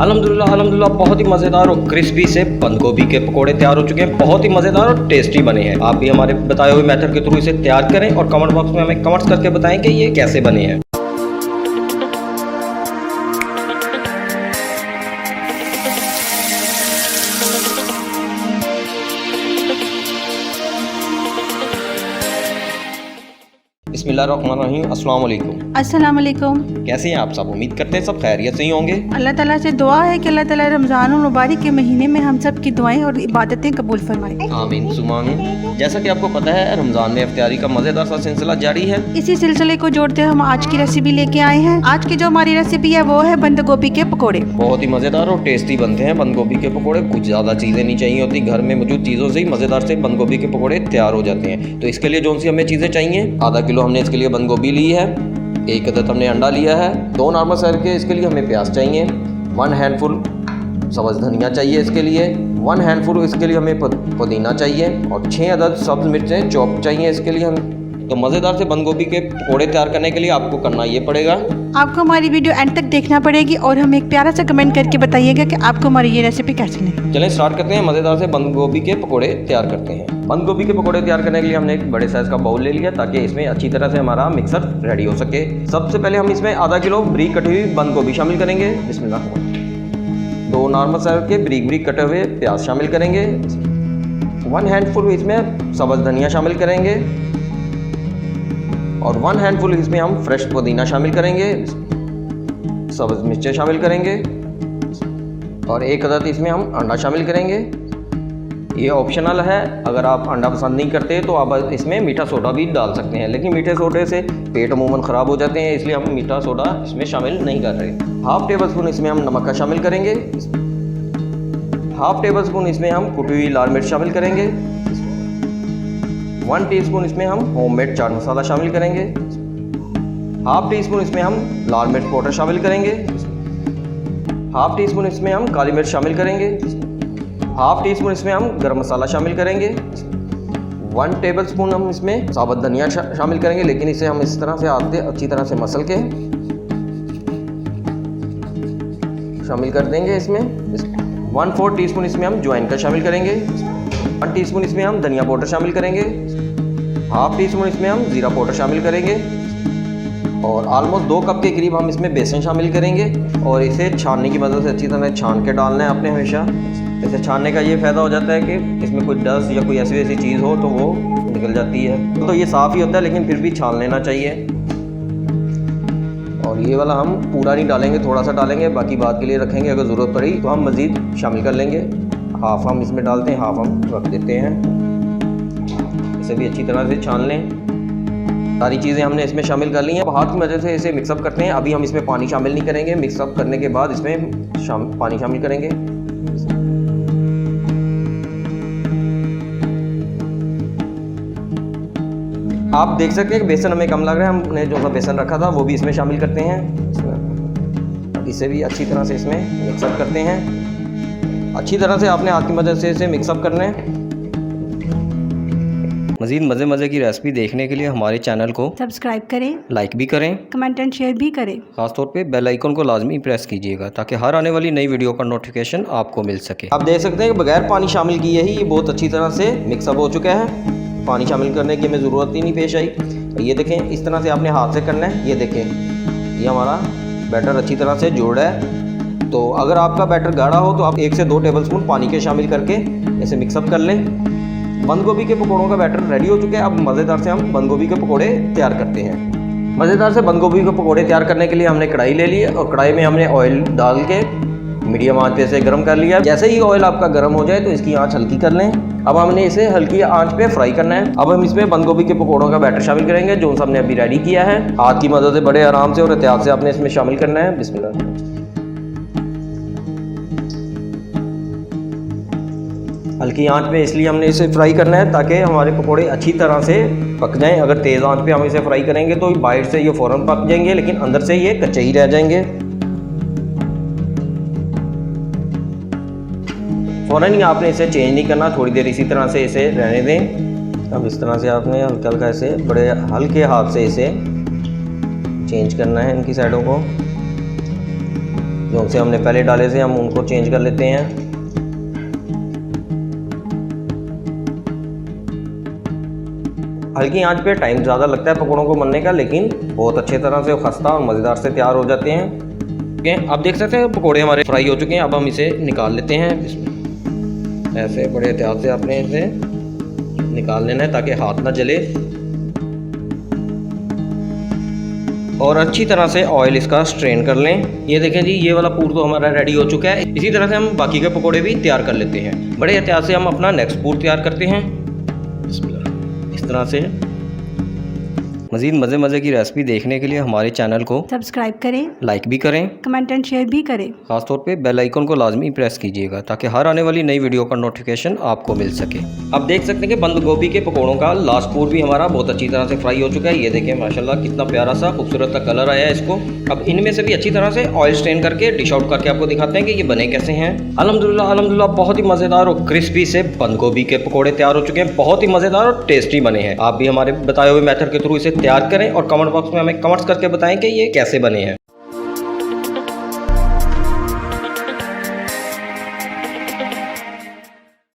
अल्हम्दुलिल्लाह अल्हम्दुलिल्लाह बहुत ही मज़ेदार और क्रिस्पी से बंद गोभी के पकोड़े तैयार हो चुके हैं। बहुत ही मज़ेदार और टेस्टी बने हैं। आप भी हमारे बताए हुए मेथड के थ्रू इसे तैयार करें और कमेंट बॉक्स में हमें कमेंट्स करके बताएं कि ये कैसे बने हैं। बिस्मिल्लाहिर्रहमानिर्रहीम, अस्सलाम वालेकुम। अस्सलाम वालेकुम। कैसे हैं आप सब? उम्मीद करते हैं सब खैरियत से ही होंगे। अल्लाह ताला से दुआ है कि अल्लाह ताला रमज़ान और मुबारक के महीने में हम सब की दुआएं और इबादतें कबूल फरमाए। आमीन सुम्मा आमीन। जैसा कि आपको पता है रमज़ान में इफ्तारी का मज़ेदार सा सिलसिला जारी है। इसी सिलसिले को जोड़ते हम आज की रेसिपी लेके आए हैं। आज की जो हमारी रेसिपी है वो है बंद गोभी के पकोड़े। बहुत ही मज़ेदार और टेस्टी बनते हैं बंद गोभी के पकोड़े। कुछ ज़्यादा चीज़ें नहीं चाहिए होती, घर में मौजूद चीज़ों से ही मज़ेदार से बंद गोभी के पकोड़े तैयार हो जाते हैं। तो इसके लिए जो सी हमें चीज़ें चाहिए, आधा किलो हमने इसके लिए बंद गोभी ली है, 1 अदद हमने अंडा लिया है, 2 नॉर्मल साइज के इसके लिए हमें प्याज चाहिए, 1 हैंडफुल सब्ज़ धनिया चाहिए इसके लिए, 1 हैंडफुल इसके लिए हमें पुदीना चाहिए और 6 अदद सब्ज़ मिर्चें चॉप चाहिए इसके लिए हम। तो मज़ेदार से बंद गोभी के पकौड़े तैयार करने के लिए आपको करना ये पड़ेगा, आपको हमारी वीडियो एंड तक देखना पड़ेगी और हमें एक प्यारा सा कमेंट करके बताइएगा कि आपको हमारी ये रेसिपी कैसी लगी। चलें स्टार्ट करते हैं। मज़ेदार से बंद गोभी के पकौड़े तैयार करते हैं। बंद गोभी के पकौड़े तैयार करने के लिए हमने एक बड़े साइज़ का बाउल ले लिया ताकि इसमें अच्छी तरह से हमारा मिक्सर रेडी हो सके। सबसे पहले हम इसमें आधा किलो बारीक कटी हुई बंद गोभी शामिल करेंगे, बिस्मिल्लाह। 2 नॉर्मल साइज के बारीक बारीक कटे हुए प्याज शामिल करेंगे, 1 हैंडफुल इसमें सब्ज़ धनिया शामिल करेंगे और 1 हैंडफुल इसमें हम फ्रेश पुदीना शामिल करेंगे, सब्ज़ मिर्चें शामिल करेंगे और 1 अदद इसमें हम अंडा शामिल करेंगे। ये ऑप्शनल है, अगर आप अंडा पसंद नहीं करते तो आप इसमें मीठा सोडा भी डाल सकते हैं, लेकिन मीठे सोडे से पेट अमूमन ख़राब हो जाते हैं, इसलिए हम मीठा सोडा इसमें शामिल नहीं कर रहे। हाफ़ टेबल स्पून इसमें हम नमक का शामिल करेंगे, हाफ़ टेबल स्पून इसमें हम कुटी हुई लाल मिर्च शामिल करेंगे, 1 टीस्पून इसमें हम होममेड चाट मसाला शामिल करेंगे, हाफ़ टी स्पून इसमें हम लाल मिर्च पाउडर शामिल करेंगे, हाफ़ टी स्पून इसमें हम काली मिर्च शामिल करेंगे, हाफ़ टी स्पून इसमें हम गरम मसाला शामिल करेंगे, 1 टेबल स्पून हम इसमें साबुत धनिया शामिल करेंगे, लेकिन इसे हम इस तरह से हाथ से अच्छी तरह से मसल के शामिल कर देंगे। इसमें 1/4 टीस्पून इसमें हम ज्वाइन का शामिल करेंगे, 1 टीस्पून इसमें हम धनिया पाउडर शामिल करेंगे, हाफ़ टी स्पून इसमें हम ज़ीरा पाउडर शामिल करेंगे और ऑलमोस्ट 2 कप के करीब हम इसमें बेसन शामिल करेंगे और इसे छानने की मदद से अच्छी तरह छान के डालना है आपने हमेशा। इसे छानने का ये फ़ायदा हो जाता है कि इसमें कोई डस्ट या कोई ऐसी वैसी चीज़ हो तो वो निकल जाती है। तो ये साफ़ ही होता है, लेकिन फिर भी छान लेना चाहिए। और ये वाला हम पूरा नहीं डालेंगे, थोड़ा सा डालेंगे, बाकी बाद के लिए रखेंगे, अगर ज़रूरत पड़ी तो हम मज़ीद शामिल कर लेंगे। हाफ़ हम इसमें डालते हैं, हाफ़ हम रख देते हैं। इसे भी अच्छी तरह से छान लें। सारी चीज़ें हमने इसमें शामिल कर ली हैं। हाथ की मदद से इसे मिक्सअप करते हैं। अभी हम इसमें पानी शामिल नहीं करेंगे, मिक्सअप करने के बाद इसमें पानी शामिल करेंगे। आप देख सकते हैं कि बेसन हमें कम लग रहा है, हमने जो सा बेसन रखा था वो भी इसमें शामिल करते हैं। इसे भी अच्छी तरह से इसमें मिक्सअप करते हैं। अच्छी तरह से आपने हाथ की मदद से इसे मिक्सअप करना है। मज़ीद मज़े की रेसिपी देखने के लिए हमारे चैनल को सब्सक्राइब करें, लाइक भी करें, कमेंट एंड शेयर भी करें। खासतौर पे बेल आइकन को लाजमी प्रेस कीजिएगा ताकि हर आने वाली नई वीडियो का नोटिफिकेशन आपको मिल सके। आप देख सकते हैं कि बगैर पानी शामिल किए ही ये बहुत अच्छी तरह से मिक्सअप हो चुका है। पानी शामिल करने की हमें ज़रूरत ही नहीं पेश आई। तो ये देखें, इस तरह से आपने हाथ से करना है। ये देखें, ये हमारा बैटर अच्छी तरह से जुड़ा है। तो अगर आपका बैटर गाढ़ा हो तो आप 1 से 2 टेबल स्पून पानी के शामिल करके इसे मिक्सअप कर लें। बंद गोभी के पकौड़ों का बैटर रेडी हो चुका है। अब मज़ेदार से हम बंद गोभी के पकौड़े तैयार करते हैं। मज़ेदार से बंद गोभी के पकौड़े तैयार करने के लिए हमने कढ़ाई ले ली और कढ़ाई में हमने ऑयल डाल के मीडियम आंच पे इसे गर्म कर लिया। जैसे ही ऑयल आपका गर्म हो जाए तो इसकी आंच हल्की कर लें। अब हमने इसे हल्की आंच पे फ्राई करना है। अब हम इसमें बंद गोभी के पकौड़ों का बैटर शामिल करेंगे जो हमने अभी रेडी किया है। हाथ की मदद से बड़े आराम से और एहतियात से आपने इसमें शामिल करना है। बिस्मिल्लाह। हल्की आंच पे इसलिए हमने इसे फ्राई करना है ताकि हमारे पकौड़े अच्छी तरह से पक जाएं। अगर तेज़ आंच पे हम इसे फ्राई करेंगे तो बाहर से ये फ़ौरन पक जाएंगे, लेकिन अंदर से ये कच्चे ही रह जाएंगे। फ़ौरन ही आपने इसे चेंज नहीं करना, थोड़ी देर इसी तरह से इसे रहने दें। अब इस तरह से आपने हल्का हल्का इसे बड़े हल्के हाथ से इसे चेंज करना है इनकी साइडों को। जो से हमने पहले डाले थे हम उनको चेंज कर लेते हैं। हल्की आंच पे टाइम ज़्यादा लगता है पकौड़ों को बनने का, लेकिन बहुत अच्छे तरह से खस्ता और मज़ेदार से तैयार हो जाते हैं। ओके, आप देख सकते हैं पकौड़े हमारे फ्राई हो चुके हैं। अब हम इसे निकाल लेते हैं। ऐसे बड़े एहतियात से आपने इसे निकाल लेना है ताकि हाथ ना जले, और अच्छी तरह से ऑयल इसका स्ट्रेन कर लें। ये देखें जी, ये वाला पूर तो हमारा रेडी हो चुका है। इसी तरह से हम बाकी के पकोड़े भी तैयार कर लेते हैं। बड़े एहतियात से हम अपना नेक्स्ट पूर तैयार करते हैं। इस तरह से मज़ीद मज़े की रेसिपी देखने के लिए हमारे चैनल को सब्सक्राइब करें, लाइक भी करें, कमेंट एंड शेयर भी करें। खासतौर पे बेल आइकन को लाजमी प्रेस कीजिएगा ताकि हर आने वाली नई वीडियो का नोटिफिकेशन आपको मिल सके। आप देख सकते हैं कि बंद गोभी के पकौड़ों का लास्ट पूर भी हमारा बहुत अच्छी तरह से फ्राई हो चुका है। ये देखें माशाल्लाह कितना प्यारा सा खूबसूरत सा कलर आया है इसको। अब इनमें से भी अच्छी तरह से ऑयल स्ट्रेन करके डिश आउट करके आपको दिखाते हैं कि ये बने कैसे हैं। अल्हम्दुलिल्लाह बहुत ही मज़ेदार और क्रिस्पी से बंद गोभी के पकौड़े तैयार हो चुके हैं। बहुत ही मज़ेदार और टेस्टी बने हैं। आप भी हमारे बताए हुए मेथड के थ्रू इसे तैयार करें और कमेंट बॉक्स में हमें कमेंट्स करके बताएं कि ये कैसे बने हैं।